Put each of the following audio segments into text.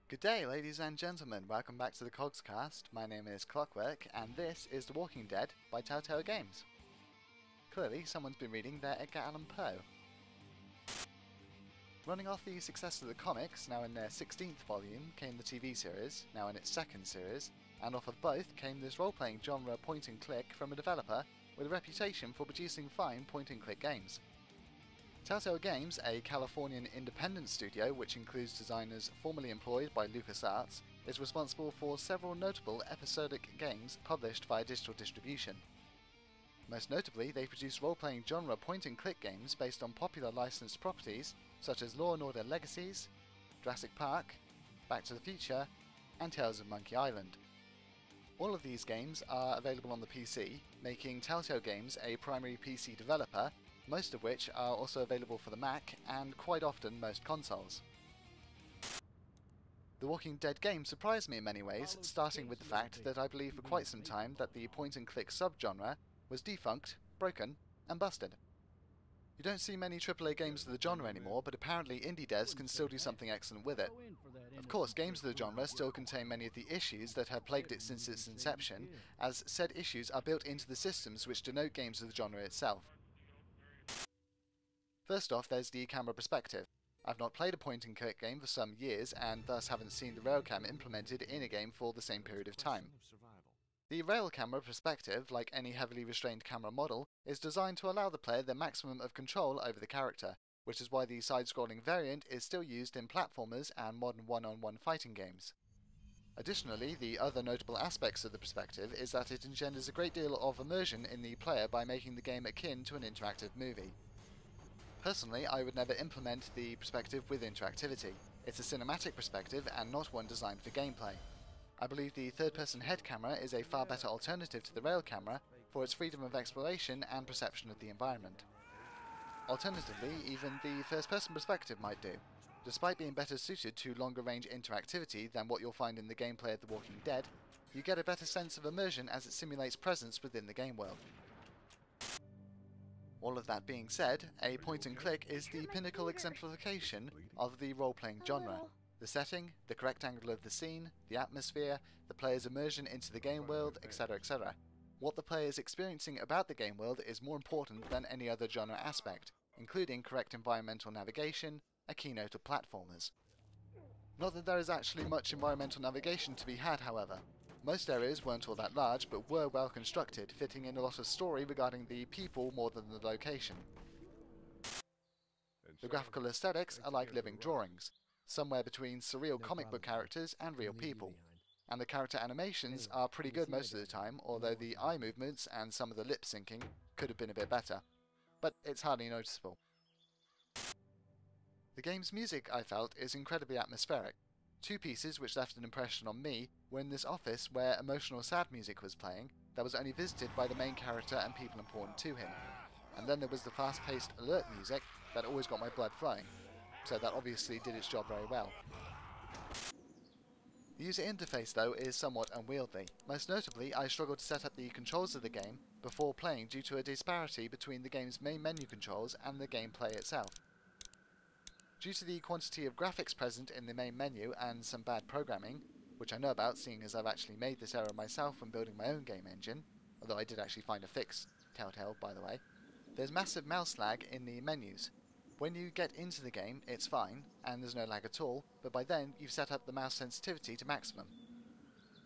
Good day, ladies and gentlemen. Welcome back to the Cogscast. My name is Klokwerk, and this is The Walking Dead by Telltale Games. Clearly, someone's been reading their Edgar Allan Poe. Running off the success of the comics, now in their 16th volume, came the TV series, now in its 2nd series, and off of both came this role-playing genre point-and-click from a developer with a reputation for producing fine point-and-click games. Telltale Games, a Californian independent studio which includes designers formerly employed by LucasArts, is responsible for several notable episodic games published via digital distribution. Most notably, they produce role-playing genre point-and-click games based on popular licensed properties such as Law & Order Legacies, Jurassic Park, Back to the Future, and Tales of Monkey Island. All of these games are available on the PC, making Telltale Games a primary PC developer, most of which are also available for the Mac and quite often most consoles. The Walking Dead game surprised me in many ways, starting with the fact that I believed for quite some time that the point-and-click subgenre was defunct, broken, and busted. You don't see many AAA games of the genre anymore, but apparently indie devs can still do something excellent with it. Of course, games of the genre still contain many of the issues that have plagued it since its inception, as said issues are built into the systems which denote games of the genre itself. First off, there's the camera perspective. I've not played a point-and-click game for some years, and thus haven't seen the railcam implemented in a game for the same period of time. The rail camera perspective, like any heavily restrained camera model, is designed to allow the player the maximum of control over the character, which is why the side-scrolling variant is still used in platformers and modern one-on-one fighting games. Additionally, the other notable aspects of the perspective is that it engenders a great deal of immersion in the player by making the game akin to an interactive movie. Personally, I would never implement the perspective with interactivity. It's a cinematic perspective and not one designed for gameplay. I believe the third-person head camera is a far better alternative to the rail camera for its freedom of exploration and perception of the environment. Alternatively, even the first-person perspective might do. Despite being better suited to longer-range interactivity than what you'll find in the gameplay of The Walking Dead, you get a better sense of immersion as it simulates presence within the game world. All of that being said, a point-and-click is the pinnacle exemplification of the role-playing genre. The setting, the correct angle of the scene, the atmosphere, the player's immersion into the game world, etc., etc. What the player is experiencing about the game world is more important than any other genre aspect, including correct environmental navigation, a keynote of platformers. Not that there is actually much environmental navigation to be had, however. Most areas weren't all that large, but were well constructed, fitting in a lot of story regarding the people more than the location. The graphical aesthetics are like living drawings, somewhere between surreal comic book characters and real people. And the character animations are pretty good most of the time, although the eye movements and some of the lip syncing could have been a bit better. But it's hardly noticeable. The game's music, I felt, is incredibly atmospheric. Two pieces which left an impression on me were in this office where emotional sad music was playing that was only visited by the main character and people important to him. And then there was the fast-paced alert music that always got my blood flowing, so that obviously did its job very well. The user interface though is somewhat unwieldy. Most notably, I struggled to set up the controls of the game before playing due to a disparity between the game's main menu controls and the gameplay itself. Due to the quantity of graphics present in the main menu and some bad programming, which I know about seeing as I've actually made this error myself when building my own game engine, although I did actually find a fix, Telltale by the way, there's massive mouse lag in the menus. When you get into the game, it's fine, and there's no lag at all, but by then you've set up the mouse sensitivity to maximum.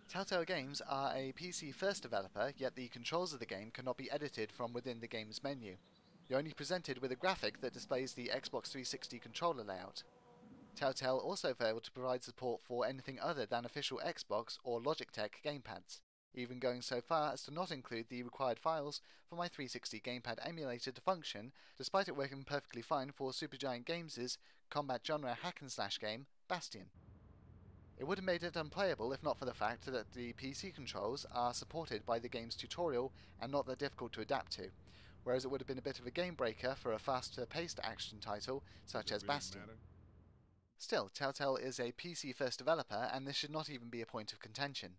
Telltale Games are a PC-first developer, yet the controls of the game cannot be edited from within the game's menu. You're only presented with a graphic that displays the Xbox 360 controller layout. Telltale also failed to provide support for anything other than official Xbox or Logitech gamepads, even going so far as to not include the required files for my 360 gamepad emulator to function, despite it working perfectly fine for Supergiant Games' combat genre hack-and-slash game, Bastion. It would have made it unplayable if not for the fact that the PC controls are supported by the game's tutorial and not that difficult to adapt to, whereas it would have been a bit of a game breaker for a faster-paced action title such as Bastion. Still, Telltale is a PC-first developer, and this should not even be a point of contention.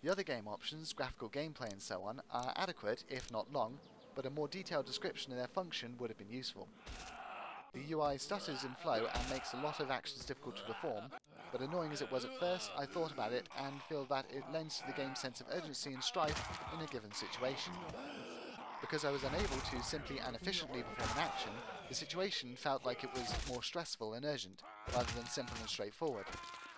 The other game options, graphical gameplay and so on, are adequate, if not long, but a more detailed description of their function would have been useful. The UI stutters in flow and makes a lot of actions difficult to perform, but annoying as it was at first, I thought about it and feel that it lends to the game's sense of urgency and strife in a given situation. Because I was unable to simply and efficiently perform an action, the situation felt like it was more stressful and urgent, rather than simple and straightforward.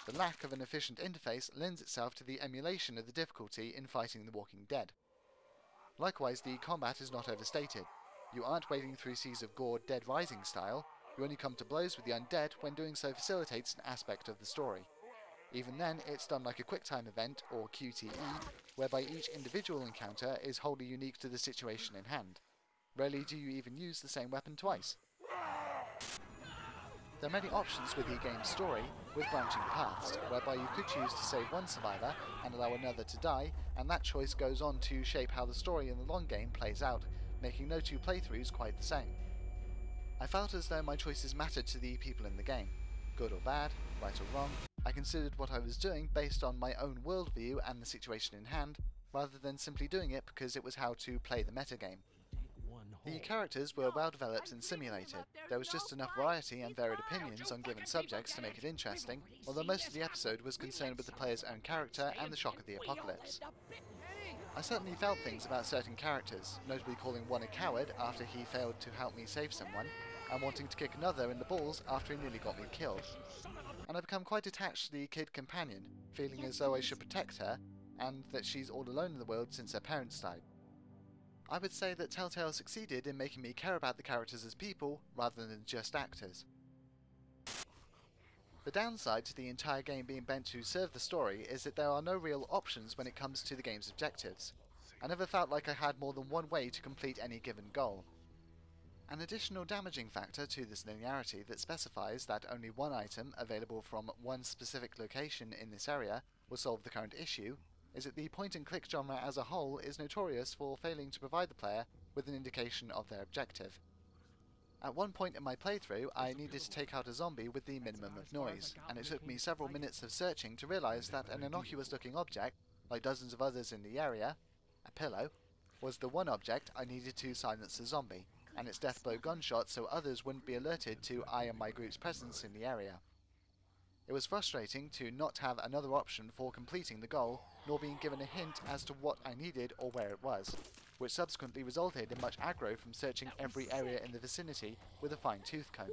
The lack of an efficient interface lends itself to the emulation of the difficulty in fighting the Walking Dead. Likewise, the combat is not overstated. You aren't wading through seas of gore Dead Rising style, you only come to blows with the undead when doing so facilitates an aspect of the story. Even then, it's done like a QuickTime event, or QTE, whereby each individual encounter is wholly unique to the situation in hand. Rarely do you even use the same weapon twice. There are many options with the game's story, with branching paths, whereby you could choose to save one survivor and allow another to die, and that choice goes on to shape how the story in the long game plays out, making no two playthroughs quite the same. I felt as though my choices mattered to the people in the game. Good or bad, right or wrong, I considered what I was doing based on my own worldview and the situation in hand, rather than simply doing it because it was how to play the metagame. The characters were well developed and simulated. There was just enough variety and varied opinions on given subjects to make it interesting, although most of the episode was concerned with the player's own character and the shock of the apocalypse. I certainly felt things about certain characters, notably calling one a coward after he failed to help me save someone, and wanting to kick another in the balls after he nearly got me killed. And I become quite attached to the kid companion, feeling as though I should protect her, and that she's all alone in the world since her parents died. I would say that Telltale succeeded in making me care about the characters as people, rather than just actors. The downside to the entire game being bent to serve the story is that there are no real options when it comes to the game's objectives. I never felt like I had more than one way to complete any given goal. An additional damaging factor to this linearity that specifies that only one item available from one specific location in this area will solve the current issue is that the point-and-click genre as a whole is notorious for failing to provide the player with an indication of their objective. At one point in my playthrough, I needed to take out a zombie with the minimum of noise, and it took me several minutes of searching to realise that an innocuous-looking object, like dozens of others in the area, a pillow, was the one object I needed to silence the zombie, and its death blow gunshot so others wouldn't be alerted to I and my group's presence in the area. It was frustrating to not have another option for completing the goal, nor being given a hint as to what I needed or where it was, which subsequently resulted in much aggro from searching every area in the vicinity with a fine-tooth comb.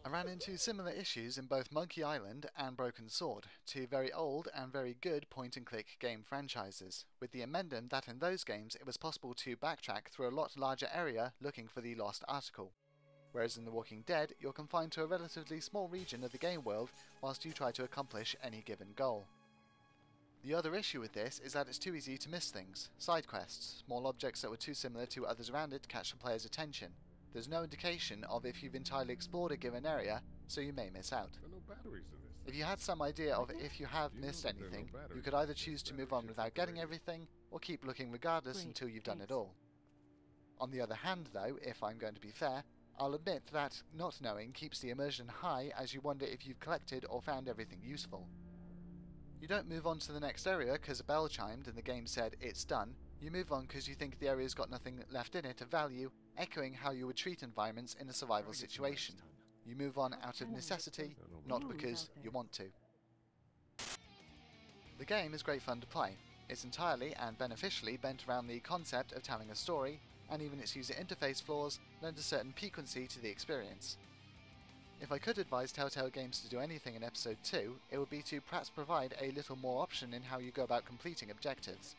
I ran into similar issues in both Monkey Island and Broken Sword, two very old and very good point-and-click game franchises, with the amendment that in those games it was possible to backtrack through a lot larger area looking for the lost article. Whereas in The Walking Dead, you're confined to a relatively small region of the game world whilst you try to accomplish any given goal. The other issue with this is that it's too easy to miss things. Side quests, small objects that were too similar to others around it to catch the player's attention. There's no indication of if you've entirely explored a given area, so you may miss out. If you had some idea of if you have missed anything, you could either choose to move on without getting everything, or keep looking regardless until you've done it all. On the other hand though, if I'm going to be fair, I'll admit that not knowing keeps the immersion high as you wonder if you've collected or found everything useful. You don't move on to the next area because a bell chimed and the game said it's done. You move on because you think the area's got nothing left in it of value, echoing how you would treat environments in a survival situation. You move on out of necessity, not because you want to. The game is great fun to play. It's entirely and beneficially bent around the concept of telling a story, and even its user interface flaws lend a certain piquancy to the experience. If I could advise Telltale Games to do anything in Episode 2, it would be to perhaps provide a little more option in how you go about completing objectives.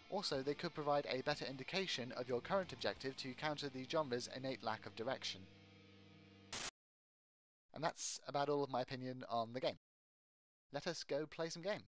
Also, they could provide a better indication of your current objective to counter the genre's innate lack of direction. And that's about all of my opinion on the game. Let us go play some game.